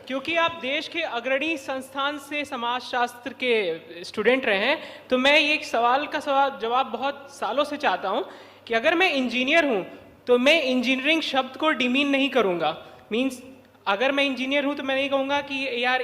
क्योंकि आप देश के अग्रणी संस्थान से समाजशास्त्र के स्टूडेंट रहे हैं, तो मैं ये एक सवाल का जवाब बहुत सालों से चाहता हूँ कि अगर मैं इंजीनियर हूँ तो मैं इंजीनियरिंग शब्द को डिमीन नहीं करूँगा। मीन्स अगर मैं इंजीनियर हूँ तो मैं नहीं कहूँगा कि यार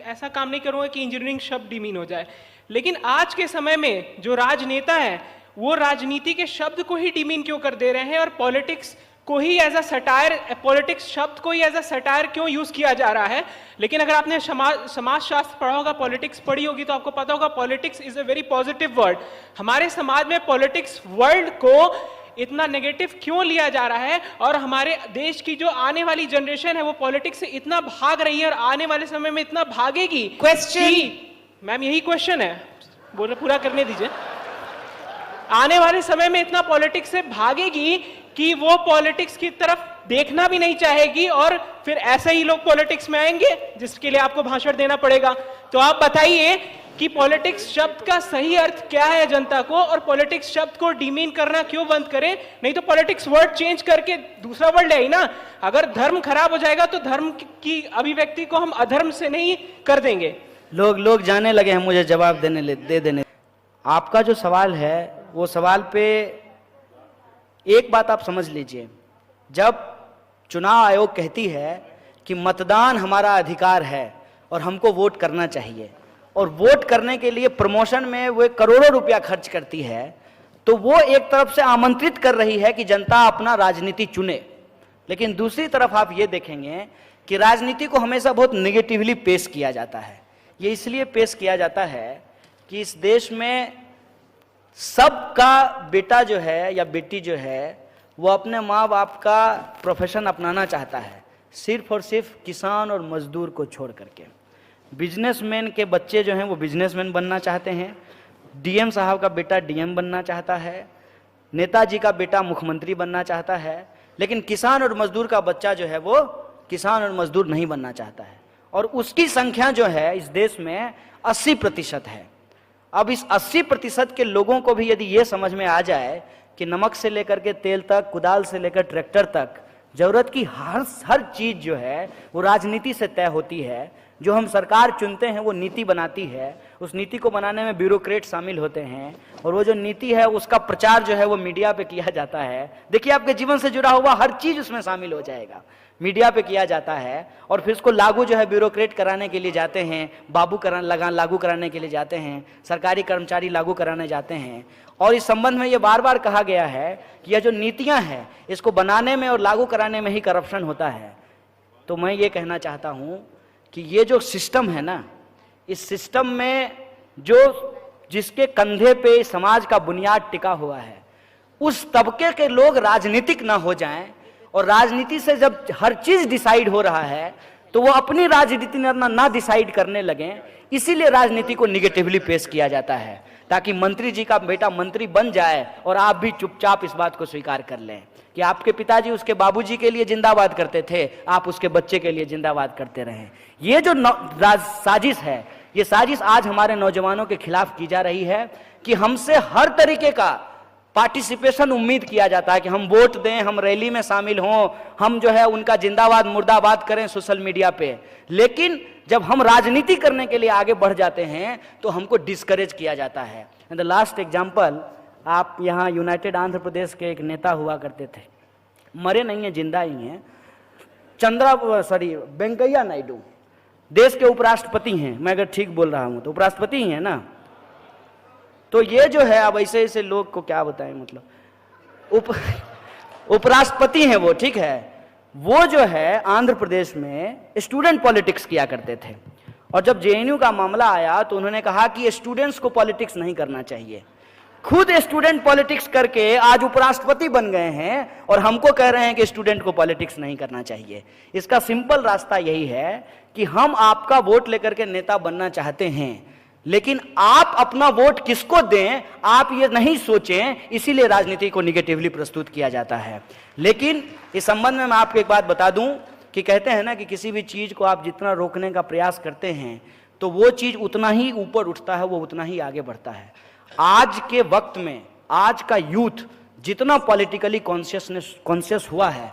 ऐसा काम नहीं करूँगा कि इंजीनियरिंग शब्द डिमीन हो जाए। लेकिन आज के समय में जो राजनेता है वो राजनीति के शब्द को ही डिमीन क्यों कर दे रहे हैं और पॉलिटिक्स को ही एज अ सटायर, पॉलिटिक्स शब्द को ही एज अ सटायर क्यों यूज किया जा रहा है। लेकिन अगर आपने समाजशास्त्र पढ़ा होगा, पॉलिटिक्स पढ़ी होगी, तो आपको पता होगा politics is a very positive word. हमारे समाज में पॉलिटिक्स वर्ड को इतना नेगेटिव क्यों लिया जा रहा है और हमारे देश की जो आने वाली जनरेशन है वो पॉलिटिक्स से इतना भाग रही है और आने वाले समय में इतना भागेगी। क्वेश्चन मैम यही क्वेश्चन है, बोले पूरा करने दीजिए। आने वाले समय में इतना पॉलिटिक्स से भागेगी कि वो पॉलिटिक्स की तरफ देखना भी नहीं चाहेगी और फिर ऐसे ही लोग पॉलिटिक्स में आएंगे जिसके लिए आपको भाषण देना पड़ेगा। तो आप बताइए कि पॉलिटिक्स शब्द का सही अर्थ क्या है जनता को, और पॉलिटिक्स शब्द को डिमीन करना क्यों बंद करें। नहीं तो पॉलिटिक्स वर्ड चेंज करके दूसरा वर्ड ले ना। अगर धर्म खराब हो जाएगा तो धर्म की अभिव्यक्ति को हम अधर्म से नहीं कर देंगे। लोग जाने लगे हैं मुझे जवाब दे देने। आपका जो सवाल है वो सवाल पे एक बात आप समझ लीजिए, जब चुनाव आयोग कहती है कि मतदान हमारा अधिकार है और हमको वोट करना चाहिए और वोट करने के लिए प्रमोशन में वो करोड़ों रुपया खर्च करती है, तो वो एक तरफ से आमंत्रित कर रही है कि जनता अपना राजनीति चुने। लेकिन दूसरी तरफ आप ये देखेंगे कि राजनीति को हमेशा बहुत नेगेटिवली पेश किया जाता है। ये इसलिए पेश किया जाता है कि इस देश में सबका बेटा जो है या बेटी जो है वो अपने माँ बाप का प्रोफेशन अपनाना चाहता है, सिर्फ और सिर्फ किसान और मजदूर को छोड़ करके। बिजनेसमैन के बच्चे जो हैं वो बिजनेसमैन बनना चाहते हैं, डीएम साहब का बेटा डीएम बनना चाहता है, नेताजी का बेटा मुख्यमंत्री बनना चाहता है, लेकिन किसान और मजदूर का बच्चा जो है वो किसान और मजदूर नहीं बनना चाहता है। और उसकी संख्या जो है इस देश में 80% है। अब इस 80% के लोगों को भी यदि ये समझ में आ जाए कि नमक से लेकर के तेल तक, कुदाल से लेकर ट्रैक्टर तक, जरूरत की हर चीज जो है वो राजनीति से तय होती है। जो हम सरकार चुनते हैं वो नीति बनाती है, उस नीति को बनाने में ब्यूरोक्रेट शामिल होते हैं और वो जो नीति है उसका प्रचार जो है वो मीडिया पे किया जाता है। देखिए आपके जीवन से जुड़ा हुआ हर चीज उसमें शामिल हो जाएगा, मीडिया पे किया जाता है और फिर उसको लागू जो है ब्यूरोक्रेट कराने के लिए जाते हैं, लागू कराने के लिए जाते हैं, सरकारी कर्मचारी लागू कराने जाते हैं। और इस संबंध में ये बार बार कहा गया है कि यह जो नीतियां हैं इसको बनाने में और लागू कराने में ही करप्शन होता है। तो मैं ये कहना चाहता हूँ कि ये जो सिस्टम है ना, इस सिस्टम में जिसके कंधे पे समाज का बुनियाद टिका हुआ है, उस तबके के लोग राजनीतिक ना हो जाएं और राजनीति से जब हर चीज डिसाइड हो रहा है तो वो अपनी राजनीति ना डिसाइड करने लगें। इसीलिए राजनीति को निगेटिवली पेश किया जाता है ताकि मंत्री जी का बेटा मंत्री बन जाए और आप भी चुपचाप इस बात को स्वीकार कर लें कि आपके पिताजी उसके बाबूजी के लिए जिंदाबाद करते थे, आप उसके बच्चे के लिए जिंदाबाद करते रहें। ये जो साजिश है, ये साजिश आज हमारे नौजवानों के खिलाफ की जा रही है कि हमसे हर तरीके का पार्टिसिपेशन उम्मीद किया जाता है कि हम वोट दें, हम रैली में शामिल हों, हम जो है उनका जिंदाबाद मुर्दाबाद करें सोशल मीडिया पे। लेकिन जब हम राजनीति करने के लिए आगे बढ़ जाते हैं तो हमको डिस्करेज किया जाता है। एंड द लास्ट एग्जांपल, आप यहाँ यूनाइटेड आंध्र प्रदेश के एक नेता हुआ करते थे, मरे नहीं है, जिंदा ही हैं, वेंकैया नायडू देश के उपराष्ट्रपति हैं। मैं अगर ठीक बोल रहा हूँ तो उपराष्ट्रपति ही है ना। तो ये जो है, अब ऐसे ऐसे लोग को क्या बताएं, मतलब उपराष्ट्रपति हैं वो, ठीक है। वो जो है आंध्र प्रदेश में स्टूडेंट पॉलिटिक्स किया करते थे और जब जेएनयू का मामला आया तो उन्होंने कहा कि स्टूडेंट्स को पॉलिटिक्स नहीं करना चाहिए। खुद स्टूडेंट पॉलिटिक्स करके आज उपराष्ट्रपति बन गए हैं और हमको कह रहे हैं कि स्टूडेंट को पॉलिटिक्स नहीं करना चाहिए। इसका सिंपल रास्ता यही है कि हम आपका वोट लेकर के नेता बनना चाहते हैं, लेकिन आप अपना वोट किसको दें आप ये नहीं सोचें, इसीलिए राजनीति को निगेटिवली प्रस्तुत किया जाता है। लेकिन इस संबंध में मैं आपको एक बात बता दूं कि कहते हैं ना कि किसी भी चीज को आप जितना रोकने का प्रयास करते हैं तो वो चीज उतना ही ऊपर उठता है, वो उतना ही आगे बढ़ता है। आज के वक्त में आज का यूथ जितना पॉलिटिकली कॉन्शियस हुआ है,